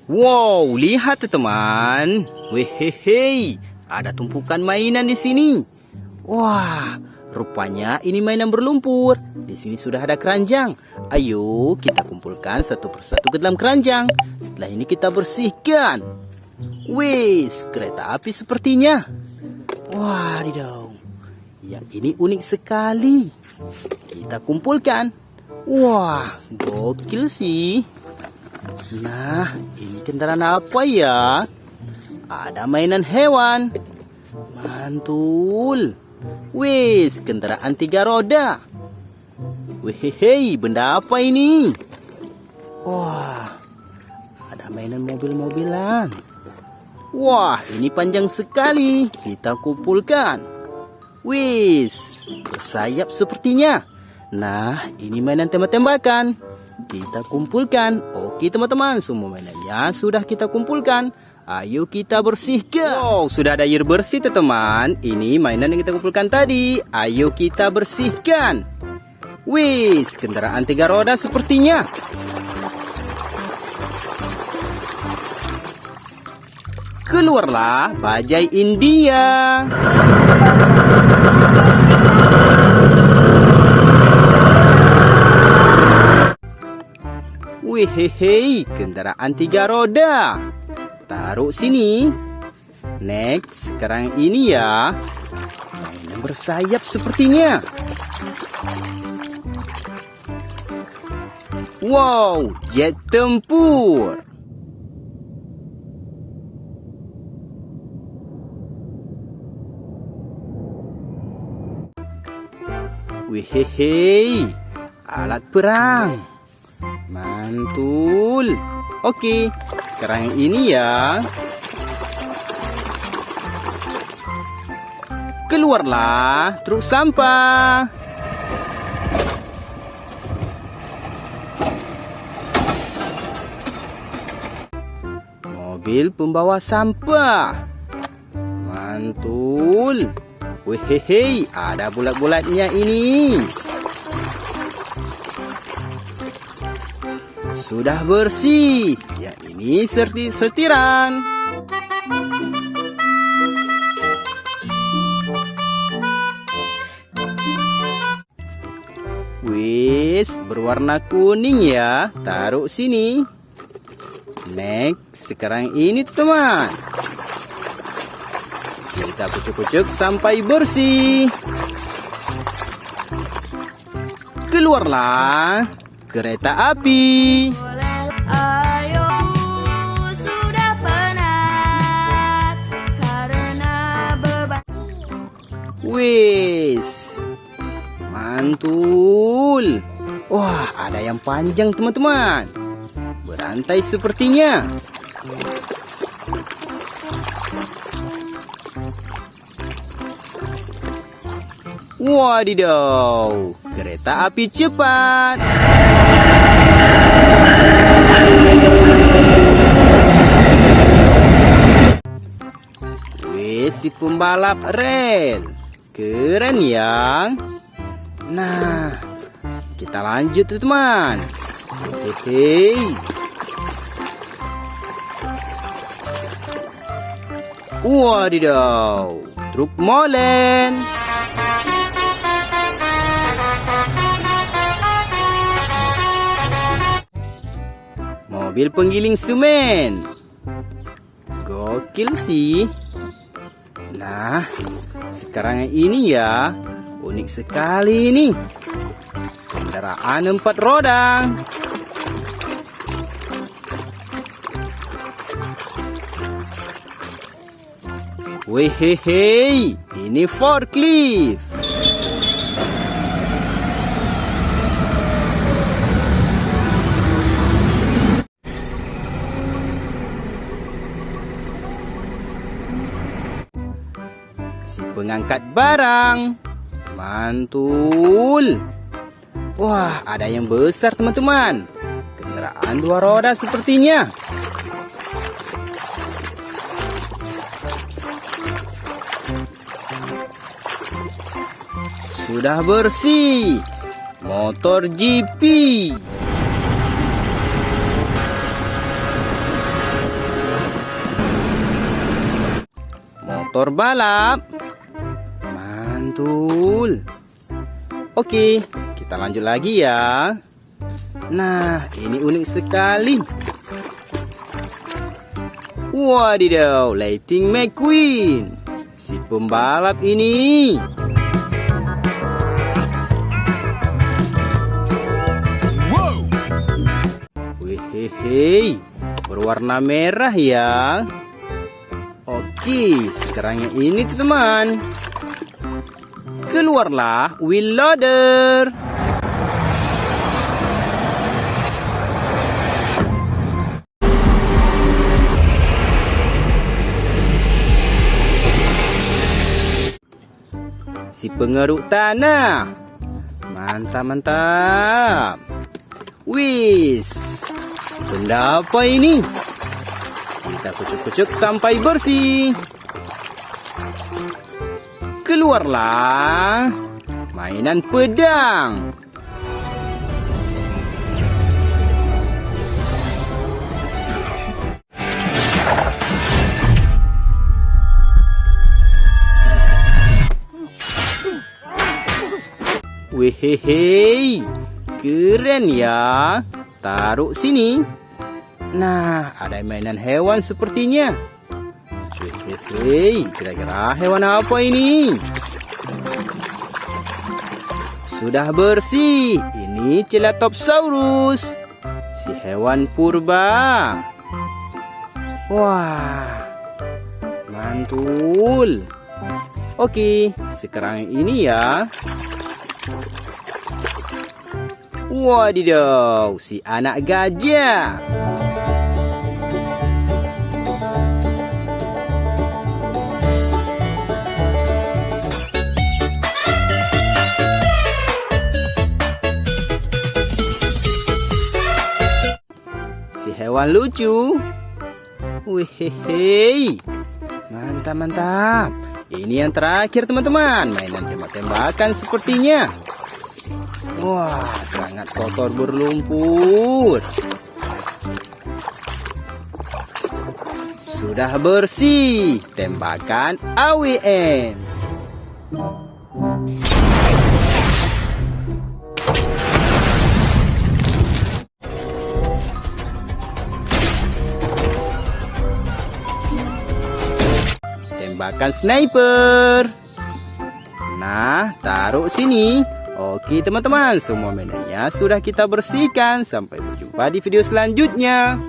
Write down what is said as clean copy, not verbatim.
Wow, lihat teman. Wehehe, ada tumpukan mainan di sini. Wah, rupanya ini mainan berlumpur. Di sini sudah ada keranjang. Ayo kita kumpulkan satu persatu ke dalam keranjang. Setelah ini kita bersihkan. Wis, kereta api sepertinya. Wah, didau. Yang ini unik sekali. Kita kumpulkan. Wah, gokil sih. Nah, ini kendaraan apa ya? Ada mainan hewan. Mantul. Wis, kendaraan 3 roda. Wehehe, benda apa ini? Wah, ada mainan mobil-mobilan. Wah, ini panjang sekali. Kita kumpulkan. Wis, bersayap sepertinya. Nah, ini mainan tembak-tembakan. Kita kumpulkan. Oke teman-teman, semua mainannya sudah kita kumpulkan. Ayo kita bersihkan. Wow, sudah ada air bersih teman-teman. Ini mainan yang kita kumpulkan tadi. Ayo kita bersihkan. Wis, kendaraan 3 roda sepertinya. Keluarlah bajai India. Wehehe, kendaraan 3 roda. Taruh sini. Next, sekarang ini ya. Mainan bersayap sepertinya. Wow, jet tempur. Wehehe, alat perang. Mantul. Oke, sekarang yang ini ya. Keluarlah truk sampah. Mobil pembawa sampah. Mantul. Wehehe, ada bulat-bulatnya ini. Sudah bersih. Yang ini setiran. Wis, berwarna kuning ya. Taruh sini. Next, sekarang ini teman. Kita kucuk-kucuk sampai bersih. Keluarlah kereta api. Ayo, sudah penat karena beban. Wis, mantul. Wah, ada yang panjang teman-teman. Berantai sepertinya. Wadidaw, kereta api cepat. Wih, si pembalap rel. Keren ya. Nah, kita lanjut teman. Hehehe. Wadidaw, truk molen. Mobil penggiling semen. Gokil sih. Nah, sekarang yang ini ya. Unik sekali ini. Kendaraan 4 roda. Wehehe, ini forklift. Si pengangkat barang. Mantul. Wah, ada yang besar teman-teman. Kendaraan 2 roda sepertinya. Sudah bersih. Motor GP. motor balap. Mantul. Oke, kita lanjut lagi ya. Nah, ini unik sekali. Wadidaw, Lightning McQueen, si pembalap ini. Wehehe, berwarna merah ya. Oke, sekarang yang ini teman. Keluarlah wheel loader. Si pengeruk tanah. Mantap. Wis, benda apa ini? Kita kucuk-kucuk sampai bersih. Keluarlah mainan pedang. Wehehe, keren ya. Taruh sini. Nah, ada mainan hewan sepertinya. Wehehe, kira-kira hewan apa ini? Sudah bersih. Ini Ceratopsaurus, si hewan purba. Wah, mantul. Oke, sekarang ini ya. Wadidaw, si anak gajah. Si hewan lucu. Wehehe, mantap. Ini yang terakhir teman-teman, mainan tembak-tembakan sepertinya. Wah, sangat kotor berlumpur. Sudah bersih, tembakan AWM. Tembakan sniper. Nah, taruh sini. Oke teman-teman, semua mainannya sudah kita bersihkan. Sampai berjumpa di video selanjutnya.